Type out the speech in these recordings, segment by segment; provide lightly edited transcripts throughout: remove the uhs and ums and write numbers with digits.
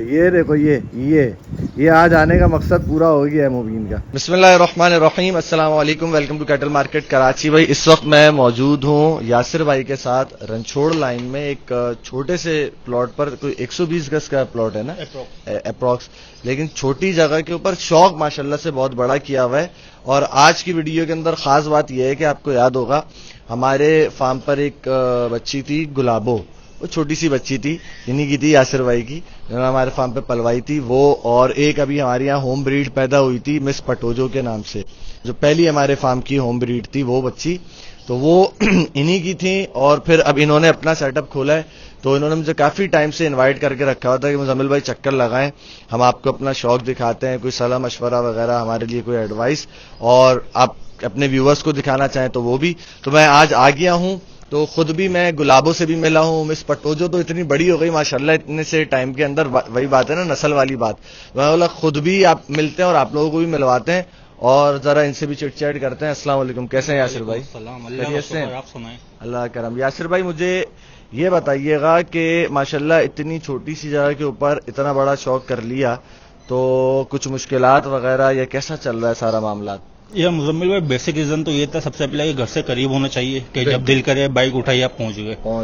ये देखो ये आज आने का मकसद पूरा हो गया है मुबीन का। बिस्मिल्लाहिर्रहमानिर्रहीम, अस्सलाम वालेकुम, welcome to cattle market Karachi. भाई इस वक्त मैं मौजूद हूँ यासिर भाई के साथ रनछोड़ लाइन में एक छोटे से प्लॉट पर। कोई 120 गज का प्लॉट है ना अप्रॉक्स, लेकिन छोटी जगह के ऊपर शौक माशाल्लाह से बहुत बड़ा किया हुआ है। और आज की वीडियो के अंदर खास बात यह है कि आपको याद होगा हमारे फार्म पर एक बच्ची थी गुलाबो, वो छोटी सी बच्ची थी, इन्हीं की थी यासिर भाई की, जिन्होंने हमारे फार्म पे पलवाई थी वो। और एक अभी हमारे यहाँ होम ब्रीड पैदा हुई थी मिस पटोजो के नाम से, जो पहली हमारे फार्म की होम ब्रीड थी वो बच्ची, तो वो इन्हीं की थी। और फिर अब इन्होंने अपना सेटअप खोला है, तो इन्होंने मुझे काफी टाइम से इनवाइट करके रखा हुआ था कि मुजम्मिल भाई चक्कर लगाएं, हम आपको अपना शौक दिखाते हैं, कोई सलाह मशवरा वगैरह हमारे लिए कोई एडवाइस, और आप अपने व्यूअर्स को दिखाना चाहें तो वो भी। तो मैं आज आ गया हूं, तो खुद भी मैं गुलाबों से भी मिला हूं। मिस पटोजो तो इतनी बड़ी हो गई माशाल्लाह इतने से टाइम के अंदर, वही बात है ना नस्ल वाली बात। मैं बोला खुद भी आप मिलते हैं और आप लोगों को भी मिलवाते हैं और जरा इनसे भी चिट चैट करते हैं। अस्सलाम वालेकुम, कैसे हैं यासिर भाई? खैरियत से हैं? आप सुनाएं। अल्लाह करम। यासिर भाई मुझे ये बताइएगा कि माशाल्लाह इतनी छोटी सी जगह के ऊपर इतना बड़ा शौक कर लिया, तो कुछ मुश्किलात वगैरह या कैसा चल रहा है सारा मामला? यह मुजम्मिल भाई बेसिक रीजन तो ये था सबसे पहले कि घर से करीब होना चाहिए कि जब दिल करे बाइक उठाई आप पहुंच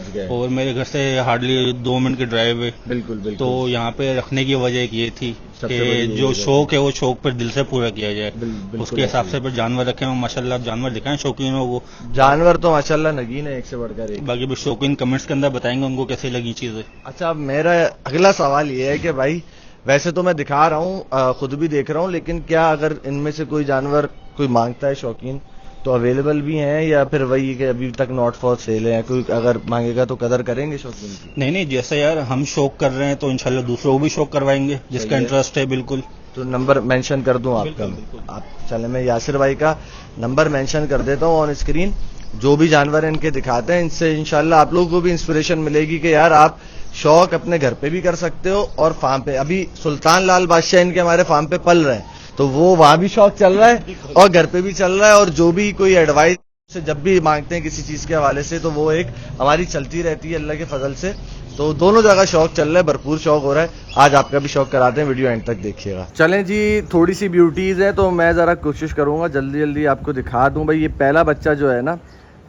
गए। और मेरे घर से हार्डली 2 मिनट की ड्राइव है। बिल्कुल। तो यहाँ पे रखने की वजह एक ये थी कि जो शौक है वो शौक पर दिल से पूरा किया जाए, उसके हिसाब से फिर जानवर रखे हो। माशाल्लाह आप जानवर दिखाएं शौकीन हो, वो जानवर तो माशाल्लाह नगीन है एक से बढ़कर एक। बाकी भी शौकीन कमेंट्स के अंदर बताएंगे उनको कैसी लगी चीजें। अच्छा, अब मेरा अगला सवाल ये है कि भाई वैसे तो मैं दिखा रहा हूँ, खुद भी देख रहा हूँ, लेकिन क्या अगर इनमें से कोई जानवर कोई मांगता है शौकीन तो अवेलेबल भी हैं, या फिर वही कि अभी तक नॉट फॉर सेल है, कोई अगर मांगेगा तो कदर करेंगे शौकीन की? नहीं, जैसे यार हम शौक कर रहे हैं तो इंशाल्लाह दूसरों को भी शौक करवाएंगे जिसका इंटरेस्ट है। बिल्कुल। तो नंबर मेंशन कर दूं आपका? आप चले, मैं यासिर भाई का नंबर मेंशन कर देता हूं ऑन स्क्रीन। जो भी जानवर इनके दिखाते हैं, इनसे इंशाल्लाह आप लोगों को भी इंस्पिरेशन मिलेगी कि यार आप शौक अपने घर पे भी कर सकते हो और फार्म पे। अभी सुल्तान लाल बादशाह इनके हमारे फार्म पे पल रहे हैं, तो वो वहां भी शौक चल रहा है और घर पे भी चल रहा है। और जो भी कोई एडवाइस से जब भी मांगते हैं किसी चीज के हवाले से, तो वो एक हमारी चलती रहती है अल्लाह के फजल से। तो दोनों जगह शौक चल रहा है, भरपूर शौक हो रहा है। आज आपका भी शौक कराते हैं, वीडियो एंड तक देखिएगा। चलें जी, थोड़ी सी ब्यूटीज है तो मैं जरा कोशिश करूंगा जल्दी आपको दिखा दूं। भाई ये पहला बच्चा जो है ना,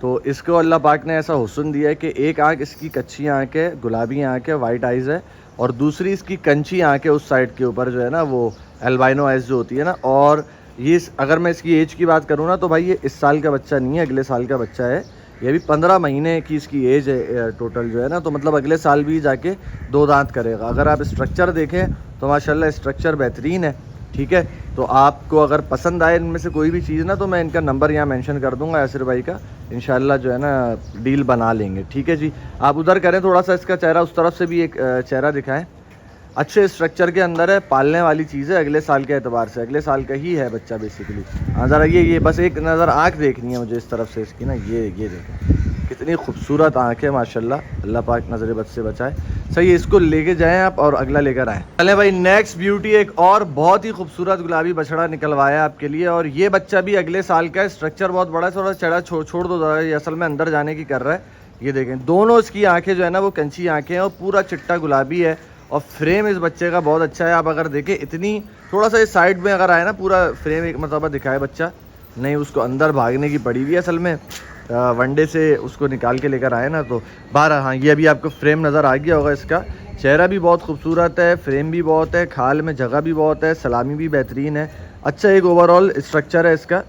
तो इसको अल्लाह पाक ने ऐसा हुस्न दिया है कि एक आंख इसकी कच्ची आंख है, गुलाबी आंख है, वाइट आइज है, और दूसरी इसकी कंची आंख है उस साइड के ऊपर जो है ना, वो एल्बाइनो आइज जो होती है ना। और ये अगर मैं इसकी एज की बात करूँ ना, तो भाई ये इस साल का बच्चा नहीं है, अगले साल का बच्चा है। ये भी 15 महीने की इसकी एज है टोटल जो है ना, तो मतलब अगले साल भी जाके 2 दांत करेगा। अगर आप स्ट्रक्चर देखें तो माशाल्लाह स्ट्रक्चर बेहतरीन है, ठीक है। तो आपको अगर पसंद आए इनमें से कोई भी चीज़ ना, तो मैं इनका नंबर यहाँ मेंशन कर दूंगा यासिर भाई का, इंशाल्लाह जो है ना डील बना लेंगे, ठीक है जी। आप उधर करें थोड़ा सा इसका चेहरा, उस तरफ से भी एक चेहरा दिखाएं। अच्छे स्ट्रक्चर के अंदर है, पालने वाली चीज़ है, अगले साल के एतबार से अगले साल का ही है बच्चा बेसिकली। हाँ ज़रा ये बस एक नज़र आँख देखनी है मुझे इस तरफ से इसकी ना, ये देखें कितनी खूबसूरत आँख है माशाल्लाह, अल्लाह पाक नजर बद से बचाए। सही है, इसको लेके जाएं आप और अगला लेकर आएँ। चलें भाई, नेक्स्ट ब्यूटी एक और बहुत ही खूबसूरत गुलाबी बछड़ा निकलवाया आपके लिए, और ये बच्चा भी अगले साल का है। स्ट्रक्चर बहुत बड़ा है, थोड़ा चढ़ा छोड़ दो ज़रा, ये असल में अंदर जाने की कर रहा है। ये देखें दोनों इसकी आँखें जो है ना वो कंची आँखें हैं और पूरा चिट्टा गुलाबी है, और फ्रेम इस बच्चे का बहुत अच्छा है। आप अगर देखें इतनी थोड़ा सा इस साइड में अगर आए ना, पूरा फ्रेम एक मरतबा दिखाए बच्चा, नहीं उसको अंदर भागने की पड़ी हुई है असल में, वनडे से उसको निकाल के लेकर आए ना, तो बाहर। हाँ, ये अभी आपको फ्रेम नज़र आ गया होगा। इसका चेहरा भी बहुत खूबसूरत है, फ्रेम भी बहुत है, खाल में जगह भी बहुत है, सलामी भी बेहतरीन है, अच्छा एक ओवरऑल स्ट्रक्चर है इसका।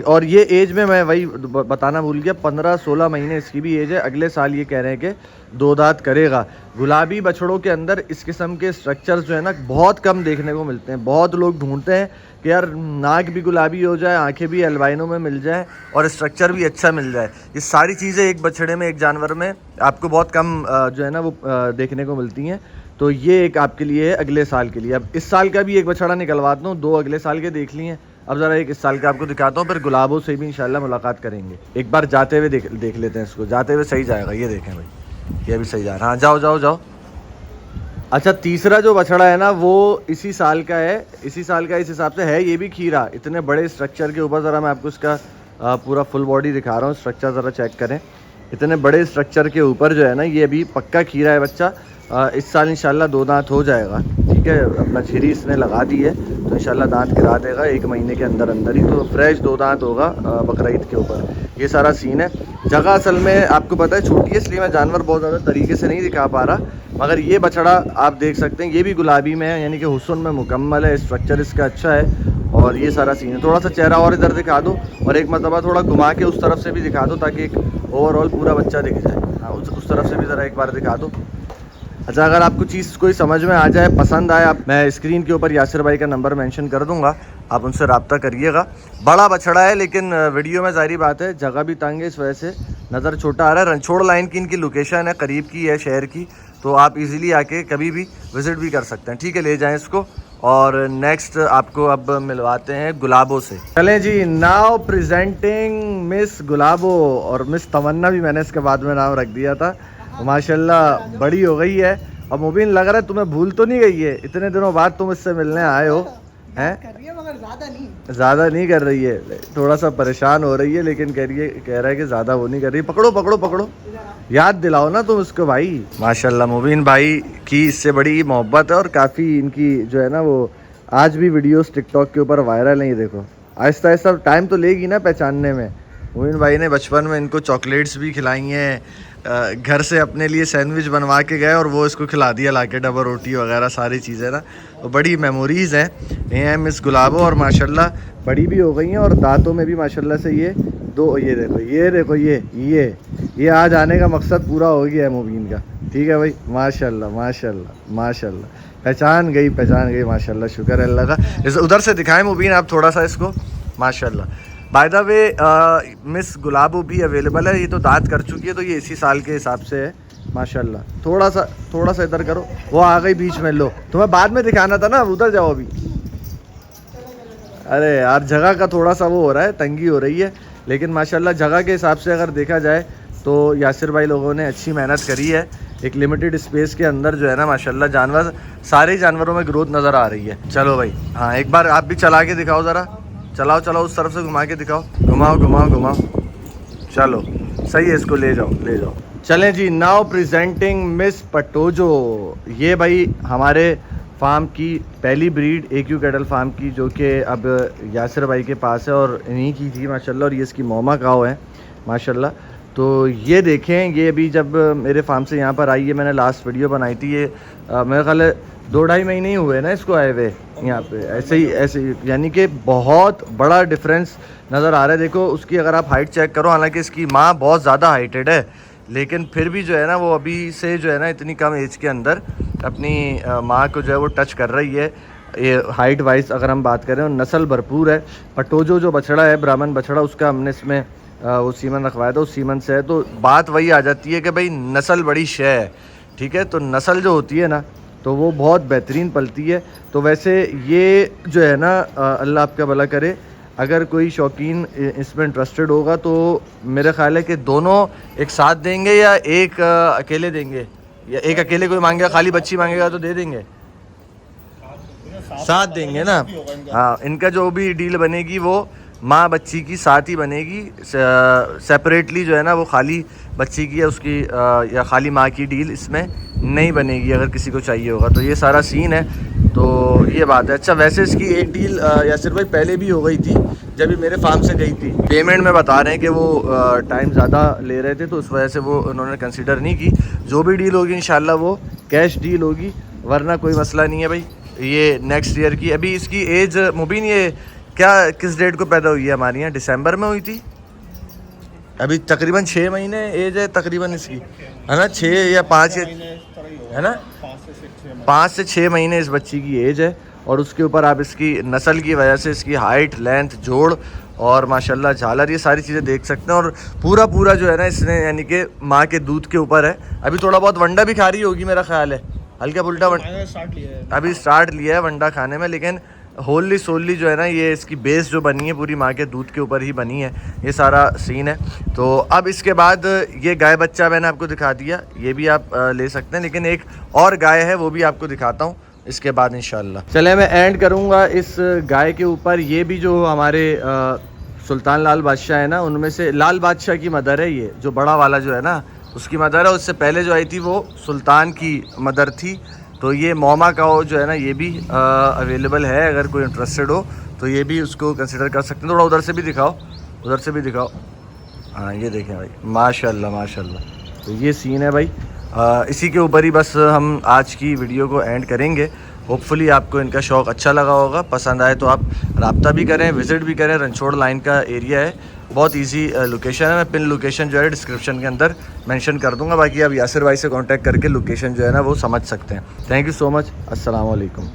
और ये एज में मैं वही बताना भूल गया, 15-16 महीने इसकी भी एज है। अगले साल ये कह रहे हैं कि 2 दांत करेगा। गुलाबी बछड़ों के अंदर इस किस्म के स्ट्रक्चर्स जो है ना बहुत कम देखने को मिलते हैं। बहुत लोग ढूंढते हैं कि यार नाक भी गुलाबी हो जाए, आंखें भी एल्बाइनो में मिल जाए और स्ट्रक्चर भी अच्छा मिल जाए। ये सारी चीज़ें एक बछड़े में, एक जानवर में आपको बहुत कम जो है ना वो देखने को मिलती हैं। तो ये एक आपके लिए है अगले साल के लिए। अब इस साल का भी एक बछड़ा निकलवा दूँ, 2 अगले साल के देख लिए। अब ज़रा एक इस साल का आपको दिखाता हूँ, फिर गुलाबों से भी इंशाल्लाह मुलाकात करेंगे। एक बार जाते हुए देख लेते हैं इसको, जाते हुए सही जाएगा। ये देखें भाई, ये भी सही जा रहा है। हाँ जाओ। अच्छा, तीसरा जो बछड़ा है ना वो इसी साल का है, इसी साल का इस हिसाब से है। ये भी खीरा, इतने बड़े स्ट्रक्चर के ऊपर, ज़रा मैं आपको इसका पूरा फुल बॉडी दिखा रहा हूँ, स्ट्रक्चर ज़रा चेक करें। इतने बड़े स्ट्रक्चर के ऊपर जो है ना, ये अभी पक्का खीरा है बच्चा। इस साल इंशाल्लाह 2 दांत हो जाएगा, ठीक है। अपना झिरी इसने लगा दी है तो इंशाल्लाह दांत गिरा देगा 1 महीने के अंदर अंदर ही, तो फ्रेश 2 दांत होगा बकरा ईद के ऊपर। ये सारा सीन है। जगह असल में आपको पता है छोटी है, इसलिए मैं जानवर बहुत ज़्यादा तरीके से नहीं दिखा पा रहा, मगर ये बछड़ा आप देख सकते हैं, ये भी गुलाबी में है, यानी कि हुस्न में मुकम्मल है, स्ट्रक्चर इसका अच्छा है। और ये सारा सीन है। थोड़ा सा चेहरा और इधर दिखा दो और एक मरतबा थोड़ा घुमा के उस तरफ से भी दिखा दो ताकि एक ओवरऑल पूरा बच्चा दिख जाए। हाँ, उस तरफ से भी ज़रा एक बार दिखा दो। अच्छा, अगर आपको चीज़ कोई समझ में आ जाए, पसंद आए, आप मैं स्क्रीन के ऊपर यासिर भाई का नंबर मेंशन कर दूंगा, आप उनसे रब्ता करिएगा। बड़ा बछड़ा है लेकिन वीडियो में जाहिर बात है जगह भी तंग है, इस वजह से नज़र छोटा आ रहा है। रणछोड़ लाइन की इनकी लोकेशन है, करीब की है शहर की, तो आप इजीली आके कभी भी विज़िट भी कर सकते हैं, ठीक है। ले जाएं इसको। और नेक्स्ट आपको अब मिलवाते हैं गुलाबो से। चलें जी, नाउ प्रेजेंटिंग मिस गुलाबो, और मिस तमन्ना भी मैंने इसके बाद में नाम रख दिया था। माशाल्लाह बड़ी हो गई है। अब मुबीन लग रहा है तुम्हें भूल तो नहीं गई है, इतने दिनों बाद तुम इससे मिलने आए हो, हैं? ज़्यादा नहीं कर रही है, थोड़ा सा परेशान हो रही है, लेकिन कह रहा है कि ज़्यादा वो नहीं कर रही। पकड़ो पकड़ो पकड़ो, याद दिलाओ ना तुम उसको भाई। माशाल्लाह मुबीन भाई की इससे बड़ी मोहब्बत है और काफ़ी इनकी जो है ना वो आज भी वीडियोस टिकटॉक के ऊपर वायरल है। देखो आहिस्ता आहिस्ता टाइम तो लेगी ना पहचानने में। मुबीन भाई ने बचपन में इनको चॉकलेट्स भी खिलाई हैं, घर से अपने लिए सैंडविच बनवा के गए और वो इसको खिला दिया लाके, डबल रोटी वगैरह सारी चीज़ें ना, तो बड़ी मेमोरीज़ हैं। ये हैं मिस गुलाबो और माशाल्लाह बड़ी भी हो गई हैं और दांतों में भी माशाल्लाह से ये देखो ये आज आने का मकसद पूरा हो गया है मुबीन का, ठीक है भाई। माशाल्लाह माशाल्लाह माशाल्लाह, पहचान गई माशाल्लाह, शुक्र है अल्लाह का। इस उधर से दिखाएं मुबीन आप थोड़ा सा इसको, माशाल्लाह। बाय द वे मिस गुलाबो भी अवेलेबल है, ये तो दांत कर चुकी है, तो ये इसी साल के हिसाब से है माशाल्लाह। थोड़ा सा इधर करो, वो आ गई बीच में, लो तुम्हें बाद में दिखाना था ना, उधर जाओ अभी। अरे यार जगह का थोड़ा सा वो हो रहा है, तंगी हो रही है, लेकिन माशाल्लाह जगह के हिसाब से अगर देखा जाए तो यासिर भाई लोगों ने अच्छी मेहनत करी है। एक लिमिटेड स्पेस के अंदर जो है ना माशाल्लाह जानवर, सारे जानवरों में ग्रोथ नज़र आ रही है। चलो भाई, हाँ एक बार आप भी चला के दिखाओ ज़रा, चलाओ उस तरफ से घुमा के दिखाओ, घुमाओ। चलो सही है, इसको ले जाओ। चलें जी, नाउ प्रेजेंटिंग मिस पटोजो। ये भाई हमारे फार्म की पहली ब्रीड AQ कैटल फार्म की, जो कि अब यासिर भाई के पास है और इन्हीं की थी माशाल्लाह, और ये इसकी मोमा काव है माशाल्लाह। तो ये देखें, ये अभी जब मेरे फार्म से यहाँ पर आई है, मैंने लास्ट वीडियो बनाई थी, ये मेरे ख्याल है 2-2.5 महीने ही हुए ना इसको आए हुए यहाँ पे, ऐसे ही यानी कि बहुत बड़ा डिफरेंस नज़र आ रहा है। देखो उसकी अगर आप हाइट चेक करो, हालांकि इसकी माँ बहुत ज़्यादा हाइटेड है, लेकिन फिर भी जो है ना वो अभी से जो है ना इतनी कम एज के अंदर अपनी माँ को जो है वो टच कर रही है। ये हाइट वाइज अगर हम बात करें, और नस्ल भरपूर है। पटोजो जो बछड़ा है, ब्राह्मण बछड़ा, उसका हमने इसमें वो सीमन रखवाया था, उस सीमन से है। तो बात वही आ जाती है कि भाई नस्ल बड़ी शय है, ठीक है। तो नस्ल जो होती है ना तो वो बहुत बेहतरीन पलती है। तो वैसे ये जो है ना अल्लाह आपका भला करे, अगर कोई शौकीन इसमें इंटरेस्टेड होगा तो मेरे ख्याल है कि दोनों एक साथ देंगे या एक अकेले देंगे, या एक अकेले कोई मांगेगा, खाली बच्ची मांगेगा तो दे देंगे, साथ देंगे ना। हाँ, इनका जो भी डील बनेगी वो माँ बच्ची की साथ ही बनेगी, सेपरेटली जो है ना वो खाली बच्ची की या उसकी या खाली माँ की डील इसमें नहीं बनेगी, अगर किसी को चाहिए होगा। तो ये सारा सीन है, तो ये बात है। अच्छा, वैसे इसकी एक डील यासिर भाई पहले भी हो गई थी, जब भी मेरे फार्म से गई थी। पेमेंट में बता रहे हैं कि वो टाइम ज़्यादा ले रहे थे, तो उस वजह से वो उन्होंने कंसिडर नहीं की। जो भी डील होगी इंशाल्लाह वो कैश डील होगी, वरना कोई मसला नहीं है भाई। ये नेक्स्ट ईयर की, अभी इसकी एज मुबीन ये क्या किस डेट को पैदा हुई है हमारे यहाँ? दिसंबर में हुई थी। अभी तकरीबन 6 महीने एज है तकरीबन इसकी, है ना? 6 या 5 है ना, 5 से 6 महीने इस बच्ची की एज है। और उसके ऊपर आप इसकी नस्ल की वजह से इसकी हाइट, लेंथ, जोड़ और माशाल्लाह झालर, ये सारी चीज़ें देख सकते हैं। और पूरा जो है ना इसने यानी कि माँ के दूध के ऊपर है। अभी थोड़ा बहुत वंडा भी खा रही होगी मेरा ख्याल है, हल्का फुल्टा अभी स्टार्ट लिया है वंडा खाने में, लेकिन होली सोली जो है ना ये इसकी बेस जो बनी है पूरी माँ के दूध के ऊपर ही बनी है। ये सारा सीन है। तो अब इसके बाद ये गाय बच्चा मैंने आपको दिखा दिया, ये भी आप ले सकते हैं, लेकिन एक और गाय है वो भी आपको दिखाता हूँ इसके बाद इंशाल्लाह। चले मैं एंड करूँगा इस गाय के ऊपर। ये भी जो हमारे सुल्तान लाल बादशाह है ना, उनमें से लाल बादशाह की मदर है ये, जो बड़ा वाला जो है ना उसकी मदर है। उससे पहले जो आई थी वो सुल्तान की मदर थी। तो ये मोमा काओ जो है ना ये भी अवेलेबल है, अगर कोई इंटरेस्टेड हो तो ये भी उसको कंसिडर कर सकते हैं। थोड़ा उधर से भी दिखाओ, उधर से भी दिखाओ। हाँ ये देखें भाई, माशाल्लाह माशाल्लाह। तो ये सीन है भाई। इसी के ऊपर ही बस हम आज की वीडियो को एंड करेंगे। होपफुली आपको इनका शौक़ अच्छा लगा होगा, पसंद आए तो आप रब्ता भी करें, विज़िट भी करें। रणछोड़ लाइन का एरिया है, बहुत इजी लोकेशन है। मैं पिन लोकेशन जो है डिस्क्रिप्शन के अंदर मेंशन कर दूंगा। बाकी आप यासिर भाई से कांटेक्ट करके लोकेशन जो है ना वो समझ सकते हैं। Thank you so much. अस्सलाम वालेकुम।